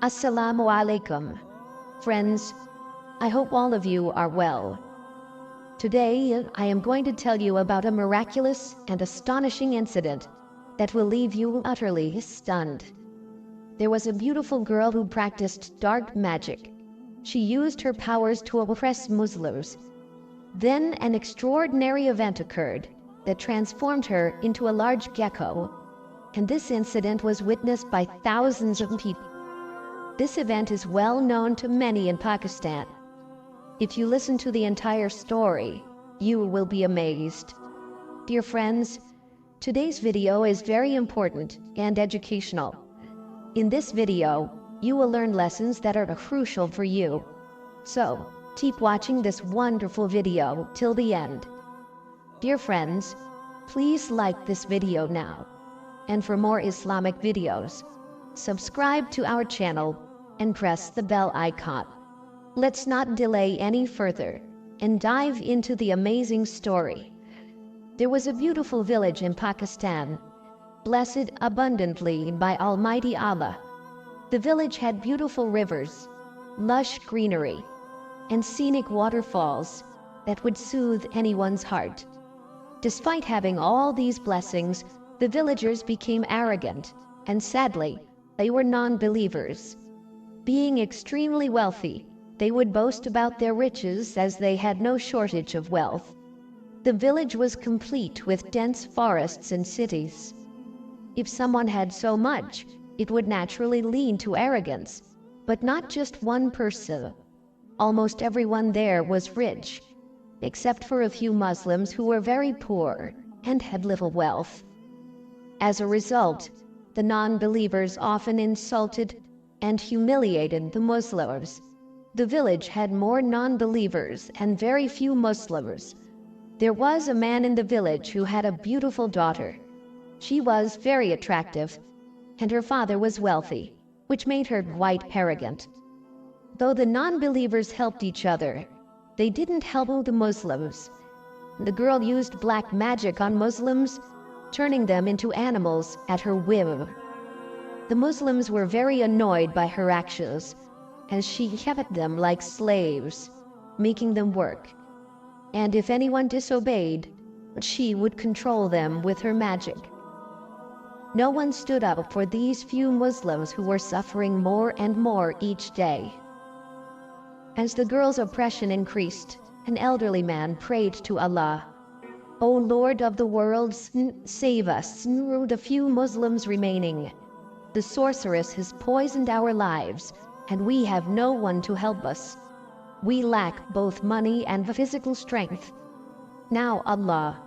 Assalamu alaikum. Friends, I hope all of you are well. Today, I am going to tell you about a miraculous and astonishing incident that will leave you utterly stunned. There was a beautiful girl who practiced dark magic. She used her powers to oppress Muslims. Then an extraordinary event occurred that transformed her into a large gecko, and this incident was witnessed by thousands of people. This event is well known to many in Pakistan. If you listen to the entire story, you will be amazed. Dear friends, today's video is very important and educational. In this video, you will learn lessons that are crucial for you. So, keep watching this wonderful video till the end. Dear friends, please like this video now. And for more Islamic videos, subscribe to our channel and press the bell icon. Let's not delay any further and dive into the amazing story. There was a beautiful village in Pakistan, blessed abundantly by Almighty Allah. The village had beautiful rivers, lush greenery, and scenic waterfalls that would soothe anyone's heart. Despite having all these blessings, the villagers became arrogant, and sadly, they were non-believers. Being extremely wealthy, they would boast about their riches as they had no shortage of wealth. The village was complete with dense forests and cities. If someone had so much, it would naturally lean to arrogance, but not just one person. Almost everyone there was rich, except for a few Muslims who were very poor and had little wealth. As a result, the non-believers often insulted and humiliated the Muslims. The village had more non-believers and very few Muslims. There was a man in the village who had a beautiful daughter. She was very attractive, and her father was wealthy, which made her quite arrogant. Though the non-believers helped each other, they didn't help the Muslims. The girl used black magic on Muslims, turning them into animals at her whim. The Muslims were very annoyed by her actions, as she kept them like slaves, making them work. And if anyone disobeyed, she would control them with her magic. No one stood up for these few Muslims who were suffering more and more each day. As the girl's oppression increased, an elderly man prayed to Allah, "O Lord of the worlds, save us, the few Muslims remaining. The sorceress has poisoned our lives, and we have no one to help us. We lack both money and physical strength. Now, Allah,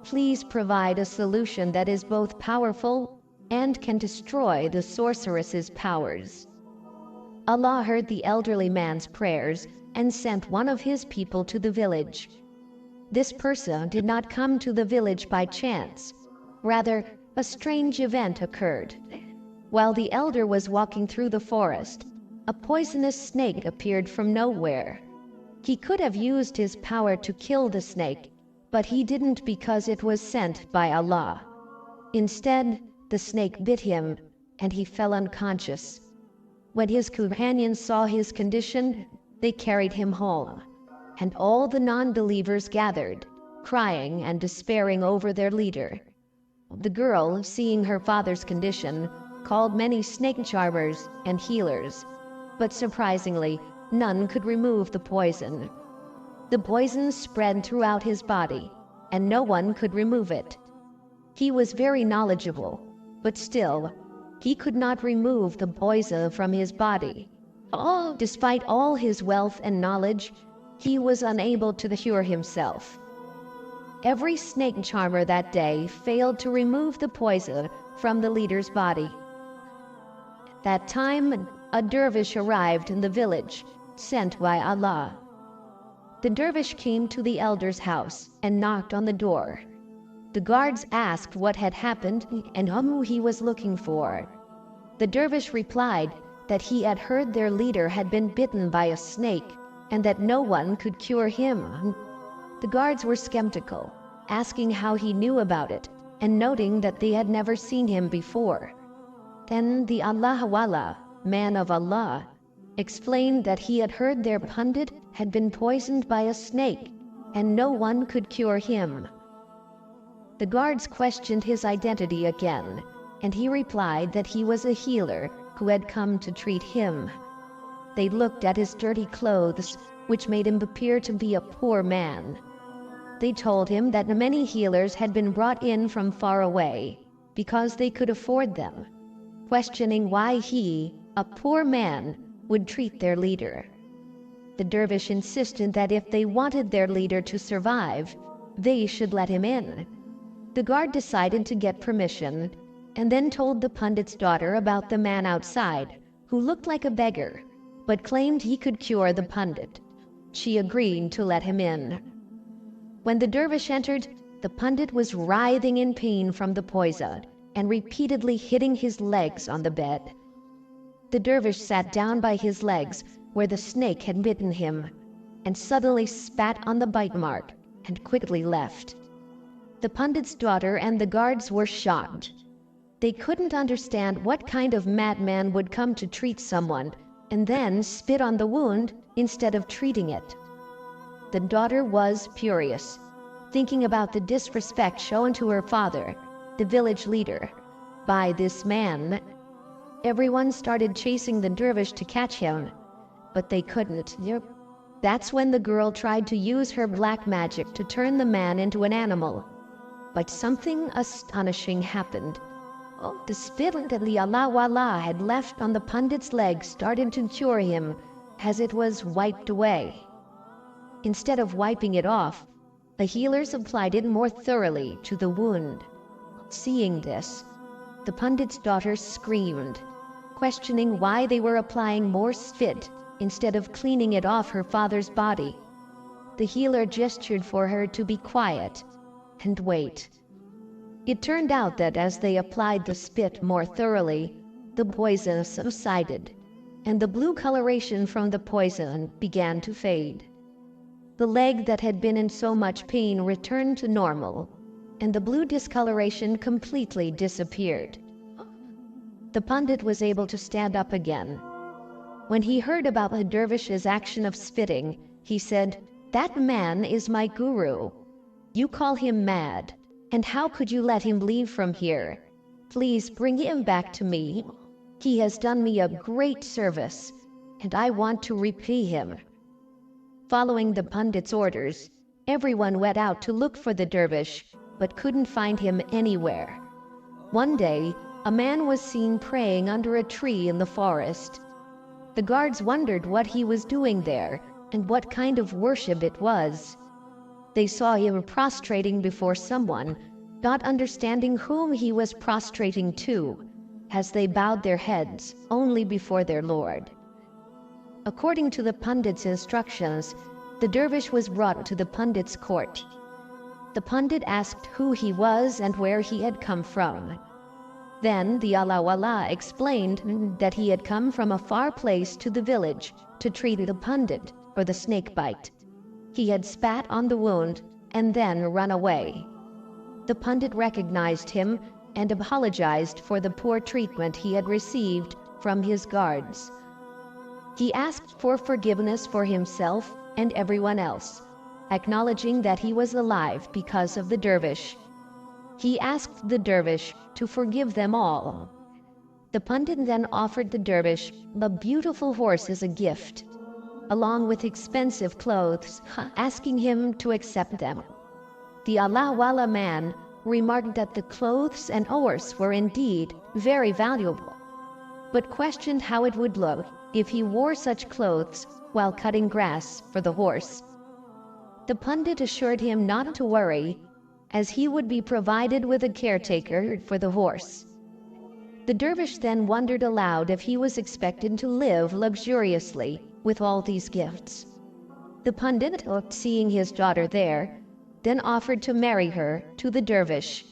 please provide a solution that is both powerful and can destroy the sorceress's powers." Allah heard the elderly man's prayers and sent one of his people to the village. This person did not come to the village by chance. Rather, a strange event occurred. While the elder was walking through the forest, a poisonous snake appeared from nowhere. He could have used his power to kill the snake, but he didn't because it was sent by Allah. Instead, the snake bit him, and he fell unconscious. When his companions saw his condition, they carried him home, and all the non-believers gathered, crying and despairing over their leader. The girl, seeing her father's condition, called many snake charmers and healers, but surprisingly, none could remove the poison. The poison spread throughout his body, and no one could remove it. He was very knowledgeable, but still, he could not remove the poison from his body. Despite all his wealth and knowledge, he was unable to cure himself. Every snake charmer that day failed to remove the poison from the leader's body. At that time, a dervish arrived in the village, sent by Allah. The dervish came to the elder's house and knocked on the door. The guards asked what had happened and who he was looking for. The dervish replied that he had heard their leader had been bitten by a snake and that no one could cure him. The guards were skeptical, asking how he knew about it and noting that they had never seen him before. Then the Allah man of Allah, explained that he had heard their pundit had been poisoned by a snake and no one could cure him. The guards questioned his identity again, and he replied that he was a healer who had come to treat him. They looked at his dirty clothes, which made him appear to be a poor man. They told him that many healers had been brought in from far away because they could afford them, questioning why he, a poor man, would treat their leader. The dervish insisted that if they wanted their leader to survive, they should let him in. The guard decided to get permission and then told the pundit's daughter about the man outside who looked like a beggar but claimed he could cure the pundit. She agreed to let him in. When the dervish entered, the pundit was writhing in pain from the poison and repeatedly hitting his legs on the bed. The dervish sat down by his legs where the snake had bitten him and suddenly spat on the bite mark and quickly left. The pundit's daughter and the guards were shocked. They couldn't understand what kind of madman would come to treat someone and then spit on the wound instead of treating it. The daughter was furious, thinking about the disrespect shown to her father, the village leader, by this man. Everyone started chasing the dervish to catch him, but they couldn't. That's when the girl tried to use her black magic to turn the man into an animal. But something astonishing happened. The spit that the Allah had left on the pundit's leg started to cure him as it was wiped away. Instead of wiping it off, the healers applied it more thoroughly to the wound. Seeing this, the pundit's daughter screamed, questioning why they were applying more spit instead of cleaning it off her father's body. The healer gestured for her to be quiet and wait. It turned out that as they applied the spit more thoroughly, the poison subsided, and the blue coloration from the poison began to fade. The leg that had been in so much pain returned to normal, and the blue discoloration completely disappeared. The pundit was able to stand up again. When he heard about the dervish's action of spitting, he said, "That man is my guru. You call him mad, and how could you let him leave from here? Please bring him back to me. He has done me a great service, and I want to repay him." Following the pundit's orders, everyone went out to look for the dervish, but couldn't find him anywhere. One day, a man was seen praying under a tree in the forest. The guards wondered what he was doing there and what kind of worship it was. They saw him prostrating before someone, not understanding whom he was prostrating to, as they bowed their heads only before their Lord. According to the pundit's instructions, the dervish was brought to the pundit's court. The pundit asked who he was and where he had come from. Then the Allah explained that he had come from a far place to the village to treat the pundit for the snake bite. He had spat on the wound and then run away. The pundit recognized him and apologized for the poor treatment he had received from his guards. He asked for forgiveness for himself and everyone else, acknowledging that he was alive because of the dervish. He asked the dervish to forgive them all. The pundit then offered the dervish a beautiful horse as a gift, along with expensive clothes, asking him to accept them. The Allah man remarked that the clothes and horse were indeed very valuable, but questioned how it would look if he wore such clothes while cutting grass for the horse. The pundit assured him not to worry, as he would be provided with a caretaker for the horse. The dervish then wondered aloud if he was expected to live luxuriously with all these gifts. The pundit, seeing his daughter there, then offered to marry her to the dervish.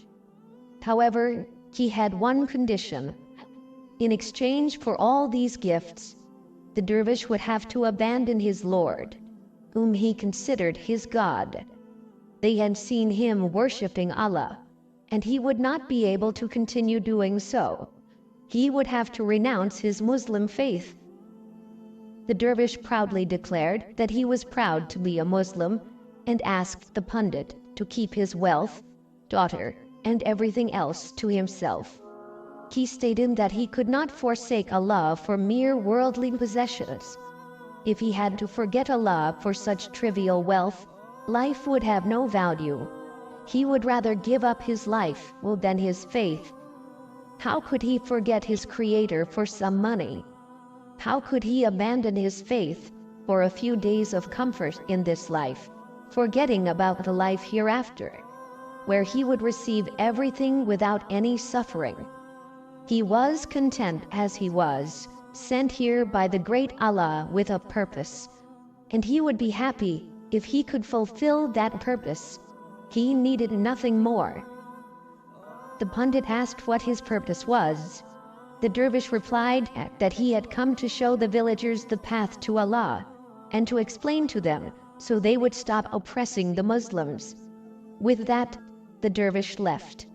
However, he had one condition. In exchange for all these gifts, the dervish would have to abandon his lord, whom he considered his god. They had seen him worshipping Allah, and he would not be able to continue doing so. he would have to renounce his Muslim faith. The dervish proudly declared that he was proud to be a Muslim and asked the pundit to keep his wealth, daughter, and everything else to himself. He stated that he could not forsake Allah for mere worldly possessions. If he had to forget Allah for such trivial wealth, life would have no value. He would rather give up his life than his faith. How could he forget his Creator for some money? How could he abandon his faith for a few days of comfort in this life, forgetting about the life hereafter, where he would receive everything without any suffering? He was content as he was, sent here by the great Allah with a purpose, and he would be happy if he could fulfill that purpose. He needed nothing more. The pundit asked what his purpose was. The dervish replied that he had come to show the villagers the path to Allah and to explain to them so they would stop oppressing the Muslims. With that, the dervish left.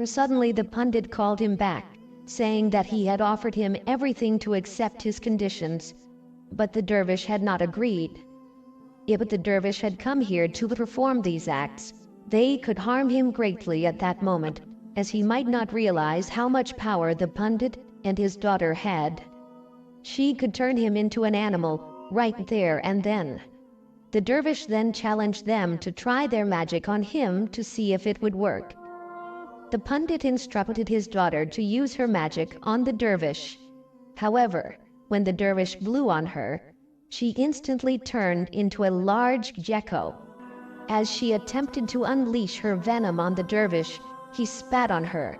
Suddenly the pundit called him back, saying that he had offered him everything to accept his conditions, but the dervish had not agreed. If the dervish had come here to perform these acts, they could harm him greatly at that moment, as he might not realize how much power the pundit and his daughter had. She could turn him into an animal right there and then. The dervish then challenged them to try their magic on him to see if it would work. The pundit instructed his daughter to use her magic on the dervish. However, when the dervish blew on her, she instantly turned into a large gecko. As she attempted to unleash her venom on the dervish, he spat on her,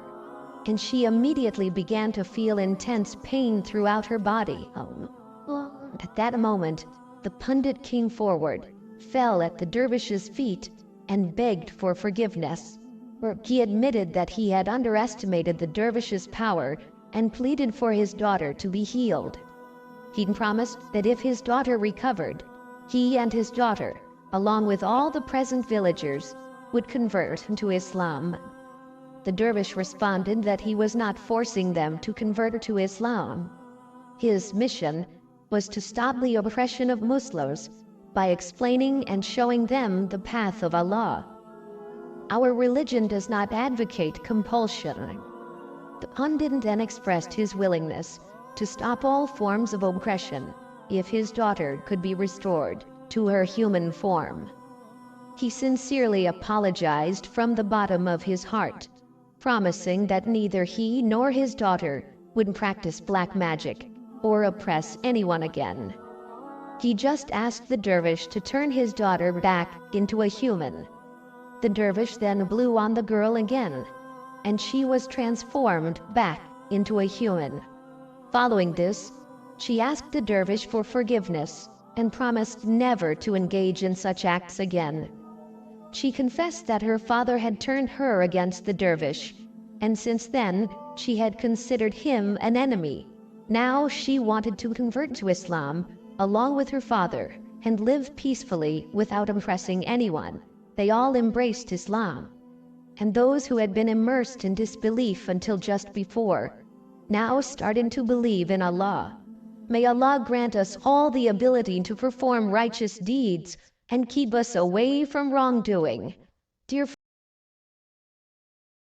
and she immediately began to feel intense pain throughout her body. At that moment, the pundit came forward, fell at the dervish's feet, and begged for forgiveness. He admitted that he had underestimated the dervish's power and pleaded for his daughter to be healed. He promised that if his daughter recovered, he and his daughter, along with all the present villagers, would convert to Islam. The dervish responded that he was not forcing them to convert to Islam. His mission was to stop the oppression of Muslims by explaining and showing them the path of Allah. Our religion does not advocate compulsion. The pundit then expressed his willingness to stop all forms of oppression if his daughter could be restored to her human form. He sincerely apologized from the bottom of his heart, promising that neither he nor his daughter would practice black magic or oppress anyone again. He just asked the dervish to turn his daughter back into a human. The dervish then blew on the girl again, and she was transformed back into a human. Following this, she asked the dervish for forgiveness and promised never to engage in such acts again. She confessed that her father had turned her against the dervish, and since then she had considered him an enemy. Now she wanted to convert to Islam along with her father and live peacefully without oppressing anyone. They all embraced Islam, and those who had been immersed in disbelief until just before now started to believe in Allah. May Allah grant us all the ability to perform righteous deeds and keep us away from wrongdoing.